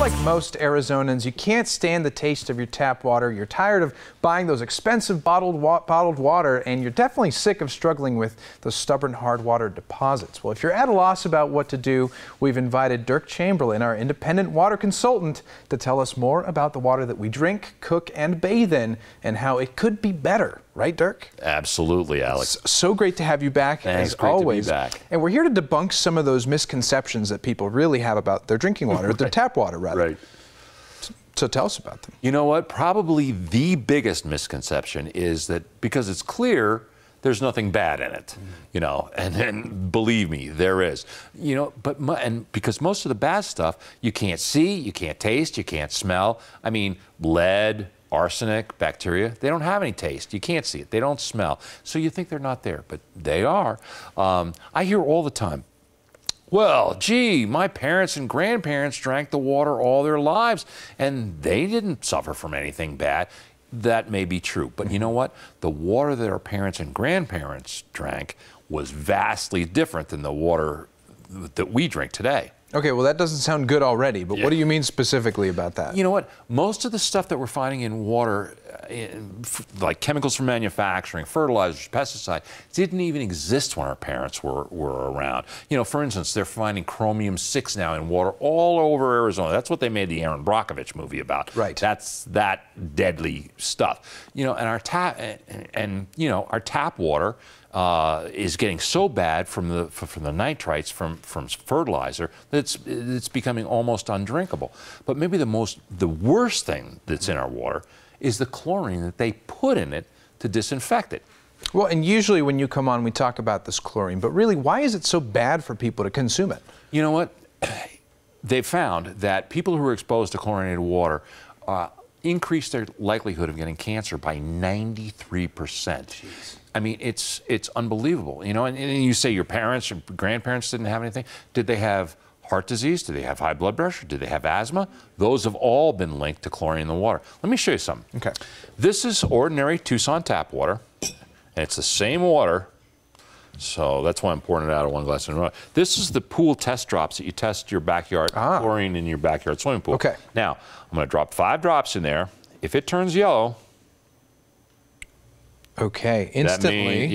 like most Arizonans, you can't stand the taste of your tap water. You're tired of buying those expensive bottled water, and you're definitely sick of struggling with those stubborn hard water deposits. Well, if you're at a loss about what to do, we've invited Derk Chamberlin, our independent water consultant, to tell us more about the water that we drink, cook, and bathe in, and how it could be better. Right, Derk? Absolutely, Alex. So great to have you back, as always. To be back. And we're here to debunk some of those misconceptions that people really have about their drinking water, their tap water, rather. Right. So tell us about them. You know what? Probably the biggest misconception is that because it's clear, there's nothing bad in it, you know, and believe me, there is, you know, and because most of the bad stuff you can't see, you can't taste, you can't smell. I mean, lead, arsenic, bacteria, they don't have any taste. You can't see it. They don't smell. So you think they're not there, but they are. I hear all the time, well, gee, my parents and grandparents drank the water all their lives and they didn't suffer from anything bad. That may be true, but you know what? The water that our parents and grandparents drank was vastly different than the water that we drink today. Okay, well, that doesn't sound good already, but what do you mean specifically about that? You know what? Most of the stuff that we're finding in water, like chemicals from manufacturing, fertilizers, pesticides, didn't even exist when our parents were around. You know, for instance, they're finding chromium-6 now in water all over Arizona. That's what they made the Aaron Brockovich movie about. Right. That's that deadly stuff. You know, and our tap water is getting so bad from the nitrites from fertilizer that it's becoming almost undrinkable. But maybe the worst thing that's in our water is the chlorine that they put in it to disinfect it. Well, and usually when you come on, we talk about this chlorine, but really, why is it so bad for people to consume it? You know what? They've found that people who are exposed to chlorinated water increase their likelihood of getting cancer by 93%. Jeez. I mean, it's unbelievable, you know, and you say your parents or grandparents didn't have anything. Did they have heart disease? Did they have high blood pressure? Did they have asthma? Those have all been linked to chlorine in the water. Let me show you something. Okay. This is ordinary Tucson tap water, and it's the same water, so that's why I'm pouring it out of one glass in a row. This is the pool test drops that you test your backyard, chlorine in your backyard swimming pool. Okay. Now, I'm going to drop 5 drops in there. If it turns yellow, okay, instantly.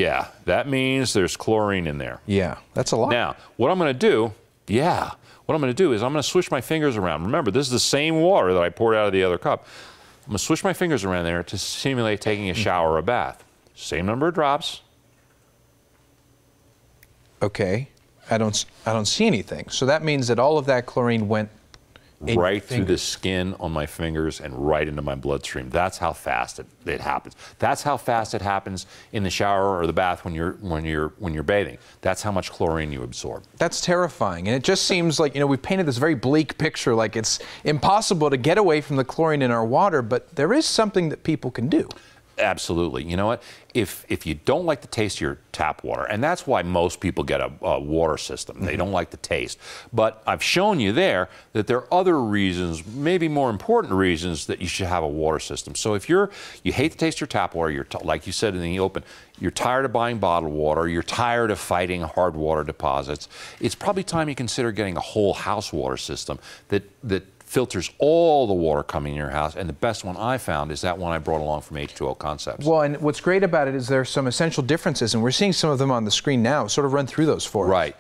That means there's chlorine in there. Yeah, that's a lot. Now, what I'm going to do, what I'm going to do is I'm going to swish my fingers around. Remember, this is the same water that I poured out of the other cup. I'm going to swish my fingers around there to simulate taking a shower or a bath. Same number of drops. Okay, I don't see anything. So that means that all of that chlorine went right through the skin on my fingers and right into my bloodstream. That's how fast it happens. That's how fast it happens in the shower or the bath when you're bathing. That's how much chlorine you absorb. That's terrifying, and it just seems like, you know, we've painted this very bleak picture, like it's impossible to get away from the chlorine in our water, but there is something that people can do. Absolutely. You know what? If you don't like the taste of your tap water, and that's why most people get a water system. They don't like the taste. But I've shown you there that there are other reasons, maybe more important reasons, that you should have a water system. So if you hate the taste of your tap water, like you said in the open, you're tired of buying bottled water, you're tired of fighting hard water deposits, it's probably time you consider getting a whole house water system that filters all the water coming in your house, and the best one I found is that one I brought along from H2O Concepts. Well, and what's great about it is there are some essential differences, and we're seeing some of them on the screen now. Sort of run through those for us. Right.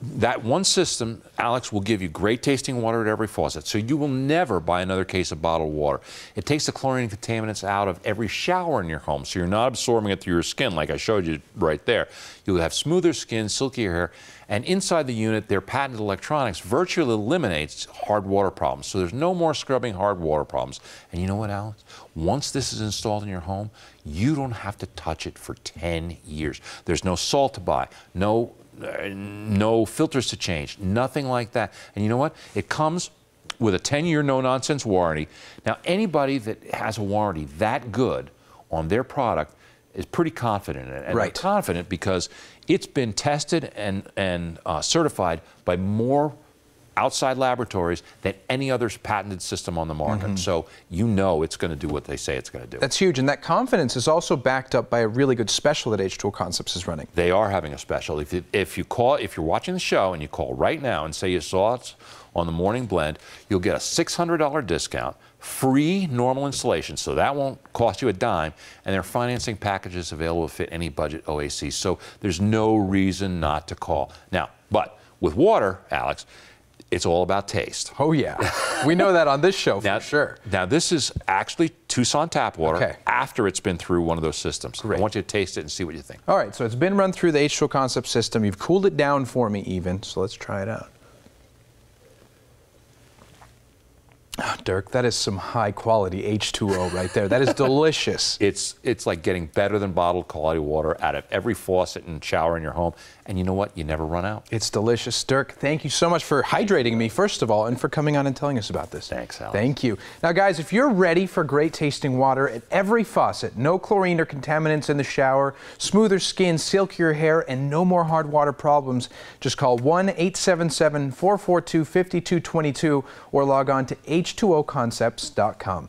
That one system, Alex, will give you great tasting water at every faucet, so you will never buy another case of bottled water. It takes the chlorine contaminants out of every shower in your home, so you're not absorbing it through your skin like I showed you right there. You'll have smoother skin, silkier hair, and inside the unit, their patented electronics virtually eliminates hard water problems, so there's no more scrubbing hard water problems. And you know what, Alex? Once this is installed in your home, you don't have to touch it for 10 years. There's no salt to buy, no filters to change, nothing like that. And you know what? It comes with a 10-year no-nonsense warranty. Now, anybody that has a warranty that good on their product is pretty confident in it. And they're confident because it's been tested and certified by more outside laboratories than any other patented system on the market. So you know it's going to do what they say it's going to do. That's huge, and that confidence is also backed up by a really good special that H2O Concepts is running. They are having a special. If you're watching the show and you call right now and say you saw it on the Morning Blend, you'll get a $600 discount, free normal installation, so that won't cost you a dime, and their financing packages available to fit any budget OAC. So there's no reason not to call. Now, but with water, Alex, it's all about taste. Oh yeah, we know that on this show for sure. Now this is actually Tucson tap water after it's been through one of those systems. Great. I want you to taste it and see what you think. All right, so it's been run through the H2O Concepts system. You've cooled it down for me even, so let's try it out. Oh, Derk, that is some high quality H2O right there. That is delicious. It's like getting better than bottled quality water out of every faucet and shower in your home. And you know what? You never run out. It's delicious. Derk, thank you so much for hydrating me, first of all, and for coming on and telling us about this. Thanks, Alex. Thank you. Now, guys, if you're ready for great tasting water at every faucet, no chlorine or contaminants in the shower, smoother skin, silkier hair, and no more hard water problems, just call 1-877-442-5222 or log on to h2oconcepts.com.